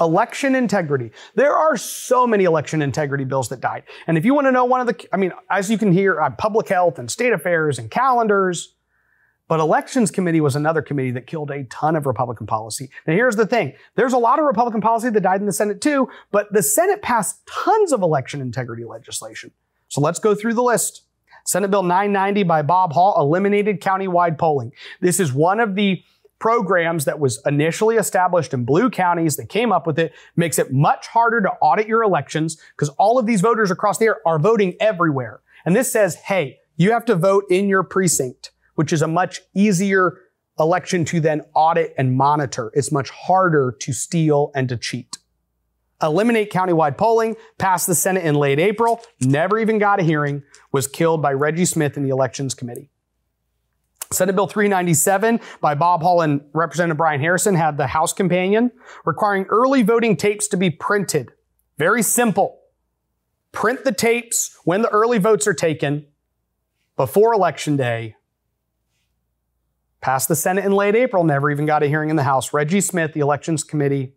Election integrity. There are so many election integrity bills that died. And if you want to know one of the, as you can hear, public health and state affairs and calendars, but elections committee was another committee that killed a ton of Republican policy. Now here's the thing. There's a lot of Republican policy that died in the Senate too, but the Senate passed tons of election integrity legislation. So let's go through the list. Senate Bill 990 by Bob Hall eliminated countywide polling. This is one of the programs that was initially established in blue counties that came up with it, makes it much harder to audit your elections because all of these voters across the air are voting everywhere. And this says, hey, you have to vote in your precinct, which is a much easier election to then audit and monitor. It's much harder to steal and to cheat. Eliminate countywide polling, passed the Senate in late April, never even got a hearing, was killed by Reggie Smith in the Elections Committee. Senate Bill 397 by Bob Hall and Representative Brian Harrison had the House companion, requiring early voting tapes to be printed. Very simple. Print the tapes when the early votes are taken before Election Day. Passed the Senate in late April, never even got a hearing in the House. Reggie Smith, the Elections Committee,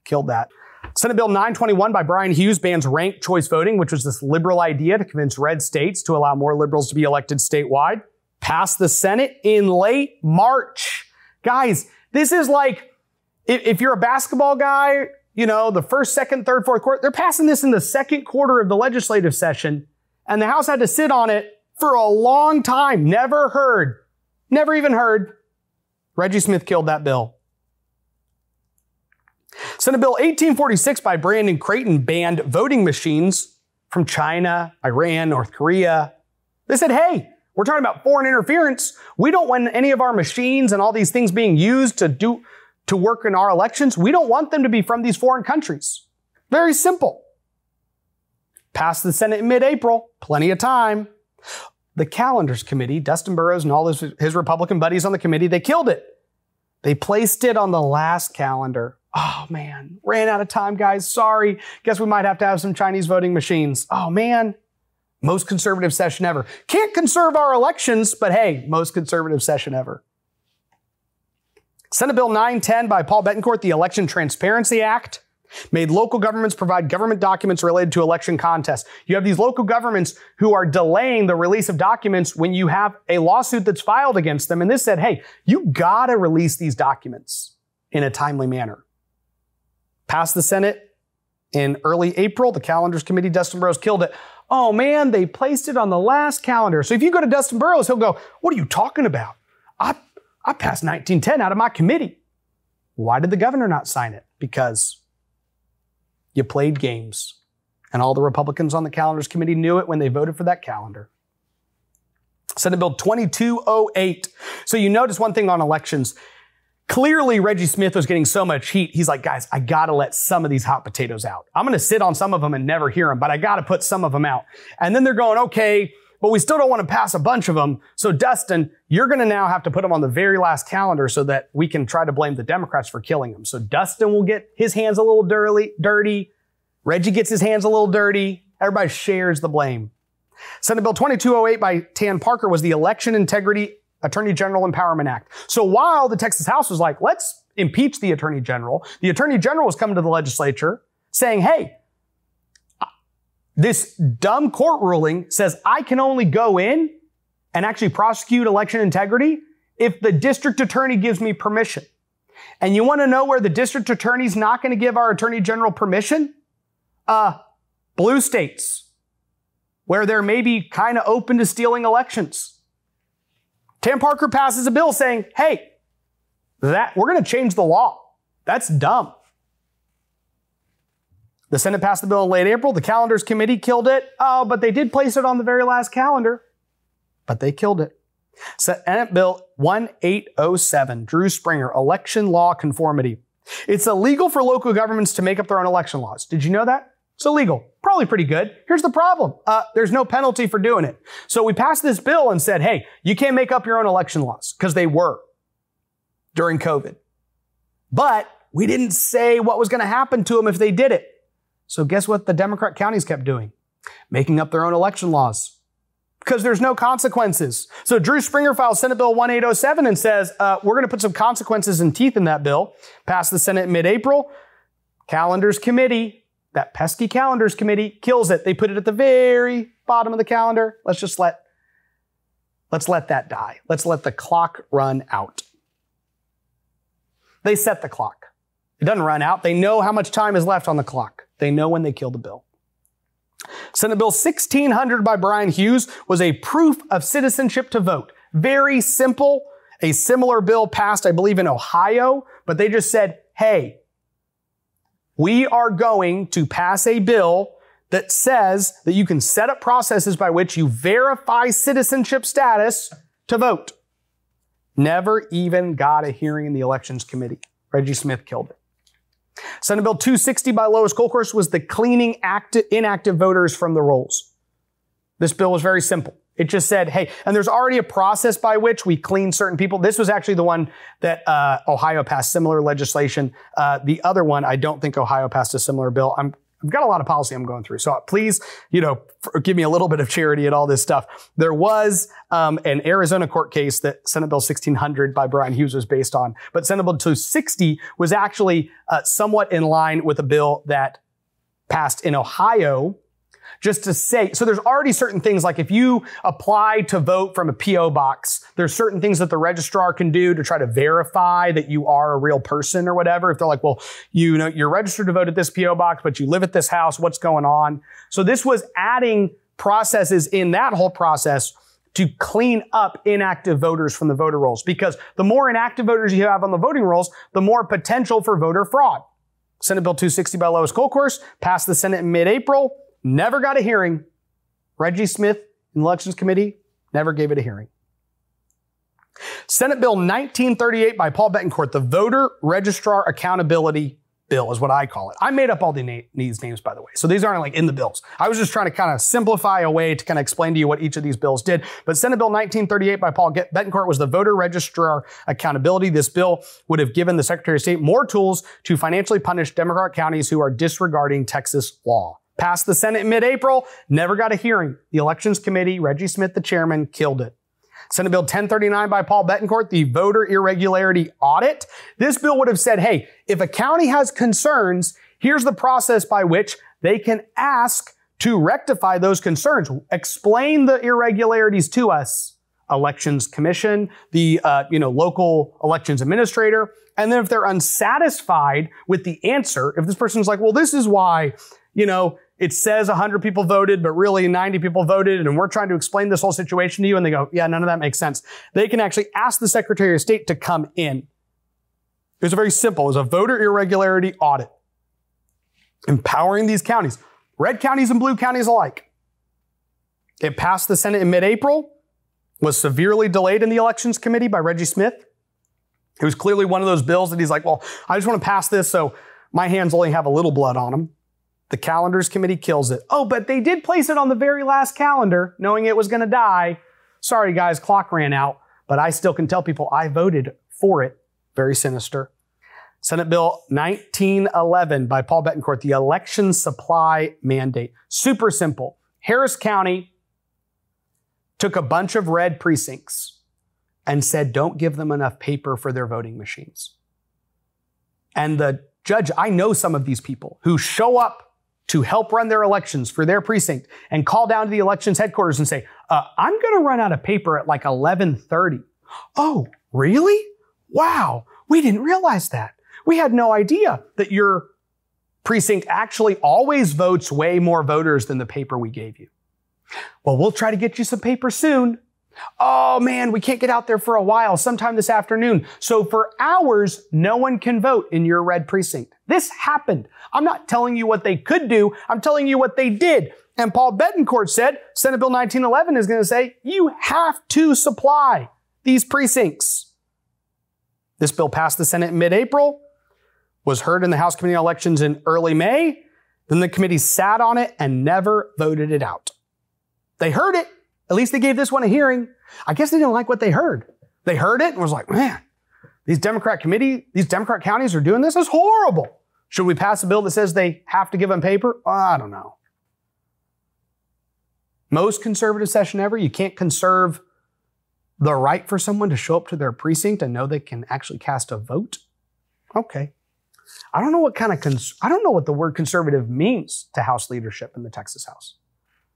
killed that. Senate Bill 921 by Brian Hughes bans ranked choice voting, which was this liberal idea to convince red states to allow more liberals to be elected statewide. Passed the Senate in late March. Guys, this is like, if you're a basketball guy, the first, second, third, fourth quarter, they're passing this in the second quarter of the legislative session, and the House had to sit on it for a long time. Never even heard. Reggie Smith killed that bill. Senate Bill 1846 by Brandon Creighton banned voting machines from China, Iran, North Korea. They said, hey, we're talking about foreign interference. We don't want any of our machines and all these things being used to work in our elections. We don't want them to be from these foreign countries. Very simple. Passed the Senate in mid-April. Plenty of time. The Calendars Committee, Dustin Burrows and all his Republican buddies on the committee, they killed it. They placed it on the last calendar. Oh, man. Ran out of time, guys. Sorry. Guess we might have to have some Chinese voting machines. Oh, man. Most conservative session ever. Can't conserve our elections, but hey, most conservative session ever. Senate Bill 910 by Paul Betancourt, the Election Transparency Act, made local governments provide government documents related to election contests. You have these local governments who are delaying the release of documents when you have a lawsuit that's filed against them. And this said, hey, you gotta release these documents in a timely manner. Passed the Senate in early April. The Calendars Committee, Dustin Burrows killed it. Oh man, they placed it on the last calendar. So if you go to Dustin Burrows, he'll go, what are you talking about? I passed 1910 out of my committee. Why did the governor not sign it? Because you played games. And all the Republicans on the Calendars Committee knew it when they voted for that calendar. Senate Bill 2208. So you notice one thing on elections. Clearly, Reggie Smith was getting so much heat. He's like, guys, I got to let some of these hot potatoes out. I'm going to sit on some of them and never hear them, but I got to put some of them out. And then they're going, okay, but we still don't want to pass a bunch of them. So Dustin, you're going to now have to put them on the very last calendar so that we can try to blame the Democrats for killing them. So Dustin will get his hands a little dirty. Reggie gets his hands a little dirty. Everybody shares the blame. Senate Bill 2208 by Tan Parker was the Election Integrity Attorney General Empowerment Act. So while the Texas House was like, let's impeach the Attorney General was coming to the legislature saying, hey, this dumb court ruling says I can only go in and actually prosecute election integrity if the district attorney gives me permission. And you want to know where the district attorney's not going to give our Attorney General permission? Blue states, where they're maybe kind of open to stealing elections. Tan Parker passes a bill saying, hey, we're going to change the law. That's dumb. The Senate passed the bill in late April. The Calendars Committee killed it. Oh, but they did place it on the very last calendar. But they killed it. Senate Bill 1807, Drew Springer, Election Law Conformity. It's illegal for local governments to make up their own election laws. Did you know that? It's illegal. Probably pretty good. Here's the problem. There's no penalty for doing it. So we passed this bill and said, hey, you can't make up your own election laws, because they were during COVID. But we didn't say what was going to happen to them if they did it. So guess what the Democrat counties kept doing? Making up their own election laws, because there's no consequences. So Drew Springer files Senate Bill 1807 and says, we're going to put some consequences and teeth in that bill. Passed the Senate in mid-April. Calendars committee, that pesky calendars committee kills it. They put it at the very bottom of the calendar. Let's let that die. Let's let the clock run out. They set the clock. It doesn't run out. They know how much time is left on the clock. They know when they kill the bill. Senate Bill 1600 by Brian Hughes was a proof of citizenship to vote. Very simple. A similar bill passed, I believe, in Ohio, but they just said, hey, we are going to pass a bill that says that you can set up processes by which you verify citizenship status to vote. Never even got a hearing in the Elections Committee. Reggie Smith killed it. Senate Bill 260 by Lois Kolkhorst was the cleaning inactive voters from the rolls. This bill was very simple. It just said, hey, and there's already a process by which we clean certain people. This was actually the one that Ohio passed similar legislation. The other one, I don't think Ohio passed a similar bill. I've got a lot of policy I'm going through. So please, give me a little bit of charity at all this stuff. There was an Arizona court case that Senate Bill 1600 by Brian Hughes was based on. But Senate Bill 260 was actually somewhat in line with a bill that passed in Ohio. Just to say, so there's already certain things like if you apply to vote from a P.O. box, there's certain things that the registrar can do to try to verify that you are a real person or whatever. If they're like, well, you're registered to vote at this P.O. box, but you live at this house, what's going on? So this was adding processes in that whole process to clean up inactive voters from the voter rolls, because the more inactive voters you have on the voting rolls, the more potential for voter fraud. Senate Bill 260 by Lois Kolkhorst passed the Senate in mid-April. Never got a hearing. Reggie Smith in the Elections Committee never gave it a hearing. Senate Bill 1938 by Paul Betancourt, the Voter Registrar Accountability Bill is what I call it. I made up all these names, by the way. So these aren't like in the bills. I was just trying to kind of simplify a way to kind of explain to you what each of these bills did. But Senate Bill 1938 by Paul Betancourt was the Voter Registrar Accountability. This bill would have given the Secretary of State more tools to financially punish Democratic counties who are disregarding Texas law. Passed the Senate in mid-April, never got a hearing. The Elections Committee, Reggie Smith, the chairman, killed it. Senate Bill 1039 by Paul Betancourt, the Voter Irregularity Audit. This bill would have said, hey, if a county has concerns, here's the process by which they can ask to rectify those concerns. Explain the irregularities to us. Elections Commission, the local elections administrator. And then if they're unsatisfied with the answer, if this person's like, well, this is why, it says 100 people voted, but really 90 people voted, and we're trying to explain this whole situation to you, and they go, yeah, none of that makes sense. They can actually ask the Secretary of State to come in. It was very simple. It was a voter irregularity audit, empowering these counties, red counties and blue counties alike. It passed the Senate in mid-April, was severely delayed in the Elections Committee by Reggie Smith. It was clearly one of those bills that he's like, well, I just want to pass this so my hands only have a little blood on them. The Calendars Committee kills it. Oh, but they did place it on the very last calendar, knowing it was going to die. Sorry, guys, clock ran out, but I still can tell people I voted for it. Very sinister. Senate Bill 1911 by Paul Betancourt, the Election Supply Mandate. Super simple. Harris County took a bunch of red precincts and said, don't give them enough paper for their voting machines. And the judge, I know some of these people who show up to help run their elections for their precinct and call down to the elections headquarters and say, I'm going to run out of paper at like 11:30. Oh, really? Wow. We didn't realize that. We had no idea that your precinct actually always votes way more voters than the paper we gave you. Well, we'll try to get you some paper soon. Oh man, we can't get out there for a while, sometime this afternoon. So for hours, no one can vote in your red precinct. This happened. I'm not telling you what they could do. I'm telling you what they did. And Paul Betancourt said, Senate Bill 1911 is going to say, you have to supply these precincts. This bill passed the Senate in mid-April, was heard in the House Committee on Elections in early May. Then the committee sat on it and never voted it out. They heard it. At least they gave this one a hearing. I guess they didn't like what they heard. They heard it and was like, man, these Democrat counties are doing this. It's horrible. Should we pass a bill that says they have to give them paper? I don't know. Most conservative session ever, you can't conserve the right for someone to show up to their precinct and know they can actually cast a vote. Okay. I don't know what kind of I don't know what the word conservative means to House leadership in the Texas House.